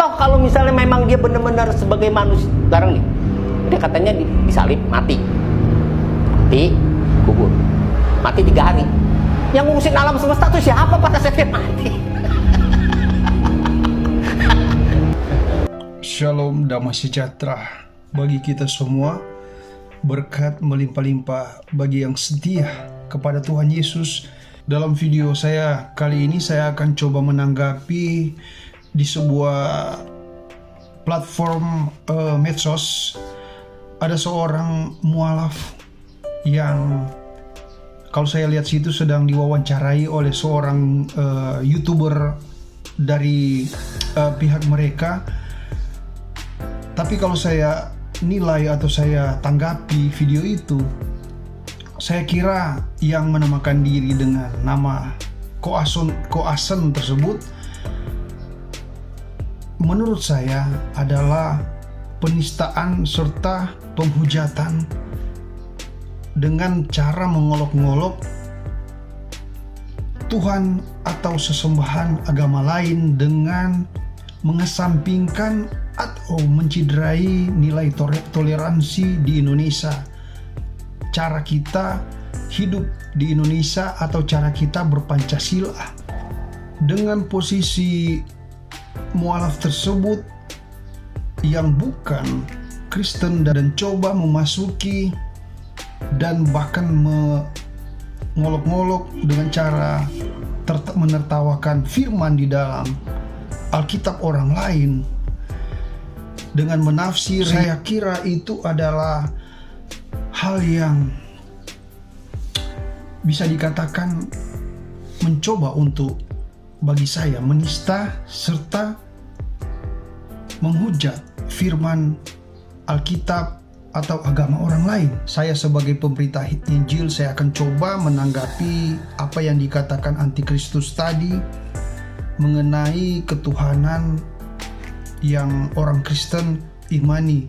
Toh kalau misalnya memang dia benar-benar sebagai manusia, sekarang nih, dia katanya disalib, mati, kubur, mati 3 hari. Yang ngurusin alam semesta itu siapa pada saat dia mati? Shalom, damai sejahtera bagi kita semua. Berkat melimpah-limpah bagi yang setia kepada Tuhan Yesus. Dalam video saya kali ini, saya akan coba menanggapi di sebuah platform medsos. Ada seorang mualaf yang kalau saya lihat situ sedang diwawancarai oleh seorang YouTuber dari pihak mereka. Tapi kalau saya nilai atau saya tanggapi video itu, saya kira yang menamakan diri dengan nama Koasen tersebut, menurut saya adalah penistaan serta penghujatan dengan cara mengolok-ngolok Tuhan atau sesembahan agama lain dengan mengesampingkan atau menciderai nilai toleransi di Indonesia, cara kita hidup di Indonesia atau cara kita berpancasila. Dengan posisi mualaf tersebut yang bukan Kristen dan coba memasuki dan bahkan mengolok-ngolok dengan cara menertawakan firman di dalam Alkitab orang lain dengan menafsir, saya kira itu adalah hal yang bisa dikatakan mencoba untuk bagi saya menista serta menghujat firman Alkitab atau agama orang lain. Saya sebagai pemberita Injil, saya akan coba menanggapi apa yang dikatakan antikristus tadi mengenai ketuhanan yang orang Kristen imani,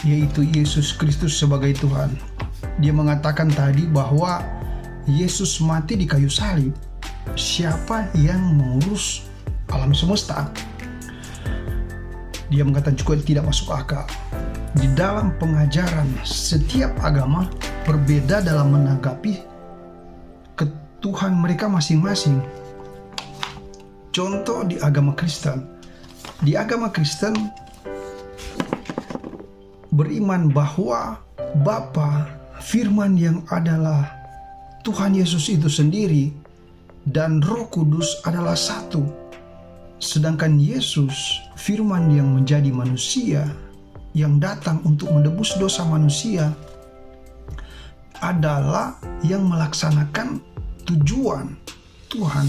yaitu Yesus Kristus sebagai Tuhan. Dia mengatakan tadi bahwa Yesus mati di kayu salib. Siapa yang mengurus alam semesta? Dia mengatakan juga tidak masuk akal. Di dalam pengajaran setiap agama berbeda dalam menanggapi ketuhan mereka masing-masing. Contoh di agama Kristen. Di agama Kristen beriman bahwa Bapa, Firman yang adalah Tuhan Yesus itu sendiri, dan Roh Kudus adalah satu. Sedangkan Yesus, Firman yang menjadi manusia, yang datang untuk menebus dosa manusia, adalah yang melaksanakan tujuan Tuhan.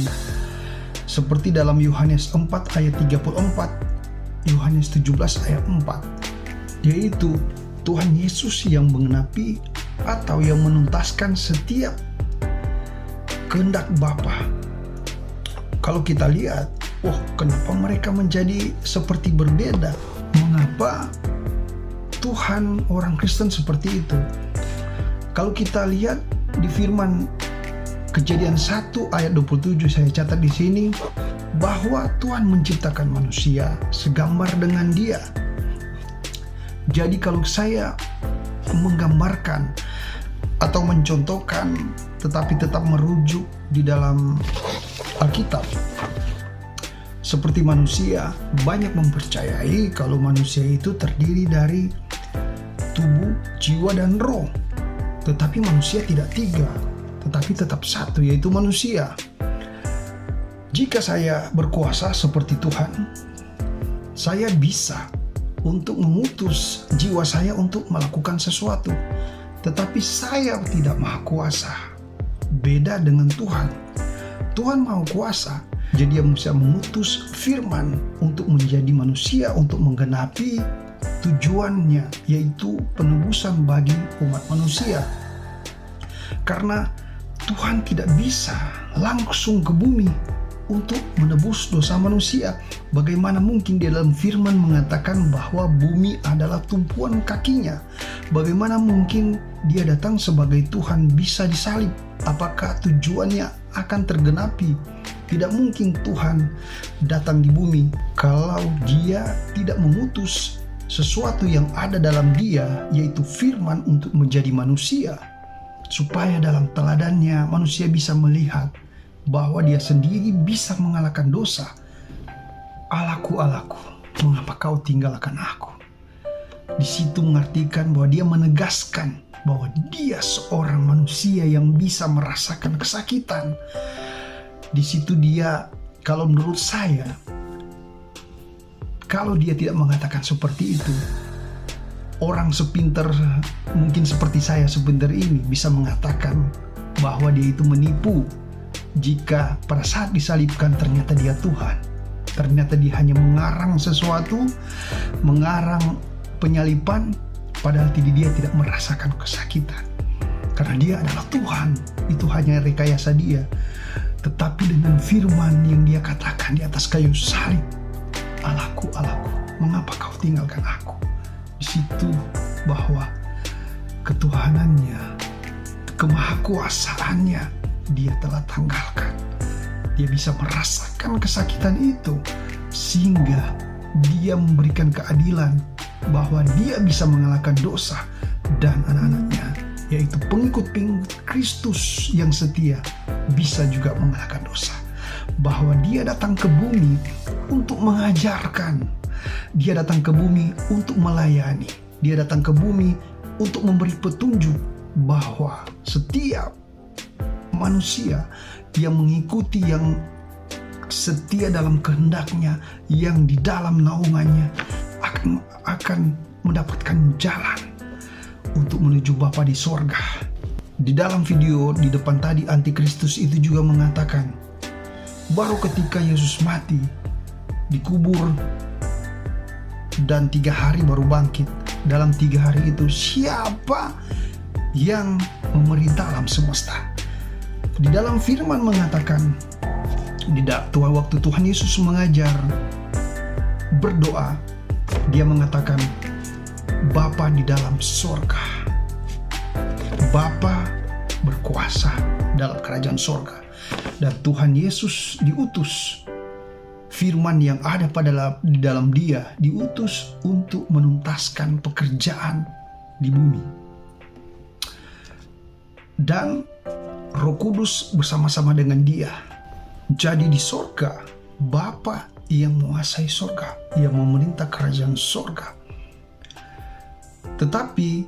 Seperti dalam Yohanes 4 ayat 34, Yohanes 17 ayat 4, yaitu Tuhan Yesus yang menggenapi atau yang menuntaskan setiap kehendak Bapa. Kalau kita lihat, kenapa mereka menjadi seperti berbeda? Mengapa Tuhan orang Kristen seperti itu? Kalau kita lihat di firman Kejadian 1 ayat 27, saya catat di sini bahwa Tuhan menciptakan manusia segambar dengan Dia. Jadi kalau saya menggambarkan atau mencontohkan tetapi tetap merujuk di dalam Alkitab, seperti manusia, banyak mempercayai kalau manusia itu terdiri dari tubuh, jiwa, dan roh. Tetapi manusia tidak 3, tetapi tetap satu, yaitu manusia. Jika saya berkuasa seperti Tuhan, saya bisa untuk memutus jiwa saya untuk melakukan sesuatu. Tetapi saya tidak maha kuasa. Beda dengan Tuhan. Tuhan maha kuasa, jadi dia bisa memutus firman untuk menjadi manusia, untuk menggenapi tujuannya, yaitu penebusan bagi umat manusia. Karena Tuhan tidak bisa langsung ke bumi untuk menebus dosa manusia. Bagaimana mungkin di dalam firman mengatakan bahwa bumi adalah tumpuan kakinya? Bagaimana mungkin dia datang sebagai Tuhan bisa disalib? Apakah tujuannya akan tergenapi Tidak mungkin Tuhan datang di bumi kalau dia tidak memutus sesuatu yang ada dalam dia, yaitu firman, untuk menjadi manusia. Supaya dalam teladannya manusia bisa melihat bahwa dia sendiri bisa mengalahkan dosa. Allahku, Allahku, mengapa kau tinggalkan aku? Di situ mengartikan bahwa dia menegaskan bahwa dia seorang manusia yang bisa merasakan kesakitan. Di situ dia, kalau menurut saya, kalau dia tidak mengatakan seperti itu, orang sepinter, mungkin seperti saya sepinter ini, bisa mengatakan bahwa dia itu menipu. Jika pada saat disalibkan ternyata dia Tuhan, ternyata dia hanya mengarang sesuatu, mengarang penyaliban, padahal dia tidak merasakan kesakitan. Karena dia adalah Tuhan, itu hanya rekayasa dia. Tetapi dengan firman yang dia katakan di atas kayu salib, Allahku, Allahku, mengapa kau tinggalkan aku? Di situ bahwa ketuhanannya, kemahakuasaannya, dia telah tanggalkan. Dia bisa merasakan kesakitan itu, sehingga dia memberikan keadilan bahwa dia bisa mengalahkan dosa, dan anak-anaknya, yaitu pengikut-pengikut Kristus yang setia, bisa juga mengalahkan dosa. Bahwa dia datang ke bumi untuk mengajarkan, dia datang ke bumi untuk melayani, dia datang ke bumi untuk memberi petunjuk bahwa setiap manusia yang mengikuti, yang setia dalam kehendaknya, yang di dalam naungannya, akan mendapatkan jalan untuk menuju Bapa di sorga. Di dalam video di depan tadi, Antikristus itu juga mengatakan, baru ketika Yesus mati, dikubur, dan 3 hari baru bangkit. Dalam 3 hari itu, siapa yang memerintah alam semesta? Di dalam firman mengatakan, waktu Tuhan Yesus mengajar berdoa, dia mengatakan, Bapa di dalam sorga. Bapa berkuasa dalam kerajaan sorga. Dan Tuhan Yesus diutus, firman yang ada di dalam dia diutus untuk menuntaskan pekerjaan di bumi. Dan Roh Kudus bersama-sama dengan dia. Jadi di sorga, Bapa yang menguasai sorga, yang memerintah kerajaan sorga. Tetapi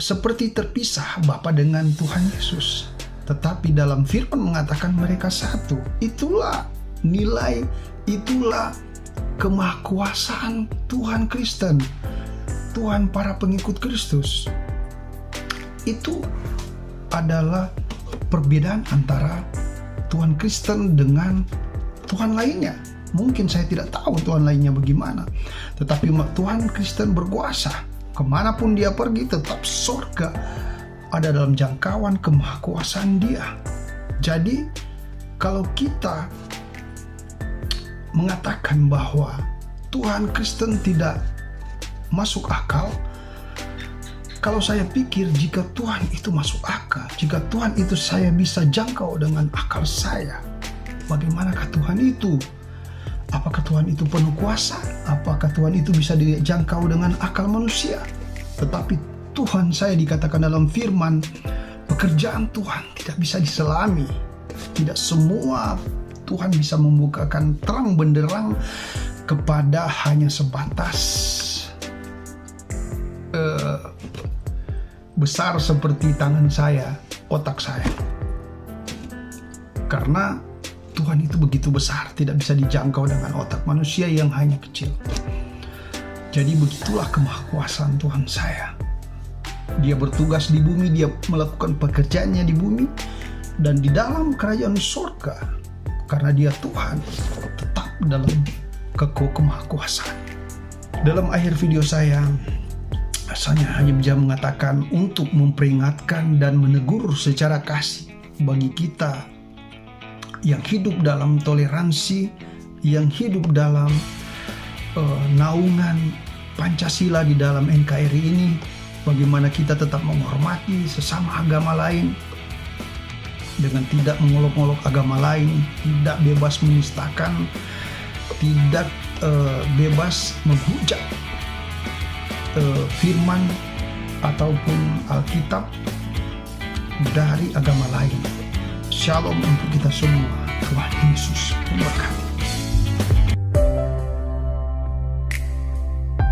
seperti terpisah Bapa dengan Tuhan Yesus. Tetapi dalam firman mengatakan mereka satu. Itulah nilai, itulah kemahakuasaan Tuhan Kristen, Tuhan para pengikut Kristus. Itu adalah perbedaan antara Tuhan Kristen dengan Tuhan lainnya. Mungkin saya tidak tahu Tuhan lainnya bagaimana, tetapi Tuhan Kristen berkuasa. Kemanapun dia pergi, tetap sorga ada dalam jangkauan kemahakuasaan dia. Jadi kalau kita mengatakan bahwa Tuhan Kristen tidak masuk akal, kalau saya pikir jika Tuhan itu masuk akal, jika Tuhan itu saya bisa jangkau dengan akal saya, bagaimanakah Tuhan itu? Apakah Tuhan itu penuh kuasa? Apakah Tuhan itu bisa dijangkau dengan akal manusia? Tetapi Tuhan saya dikatakan dalam firman, pekerjaan Tuhan tidak bisa diselami. Tidak semua Tuhan bisa membukakan terang benderang kepada hanya sebatas besar seperti tangan saya, otak saya. Karena Tuhan itu begitu besar, tidak bisa dijangkau dengan otak manusia yang hanya kecil. Jadi begitulah kemahakuasaan Tuhan saya. Dia bertugas di bumi, dia melakukan pekerjaannya di bumi, dan di dalam kerajaan surga, karena dia Tuhan, tetap dalam kemahakuasaan. Dalam akhir video saya hanya bisa mengatakan untuk memperingatkan dan menegur secara kasih bagi kita yang hidup dalam toleransi, yang hidup dalam naungan Pancasila di dalam NKRI ini, bagaimana kita tetap menghormati sesama agama lain. dengan tidak mengolok-olok agama lain, tidak bebas menistakan, tidak bebas menghujat firman ataupun Alkitab dari agama lain. Shalom untuk kita semua. Tuhan Yesus memberkati.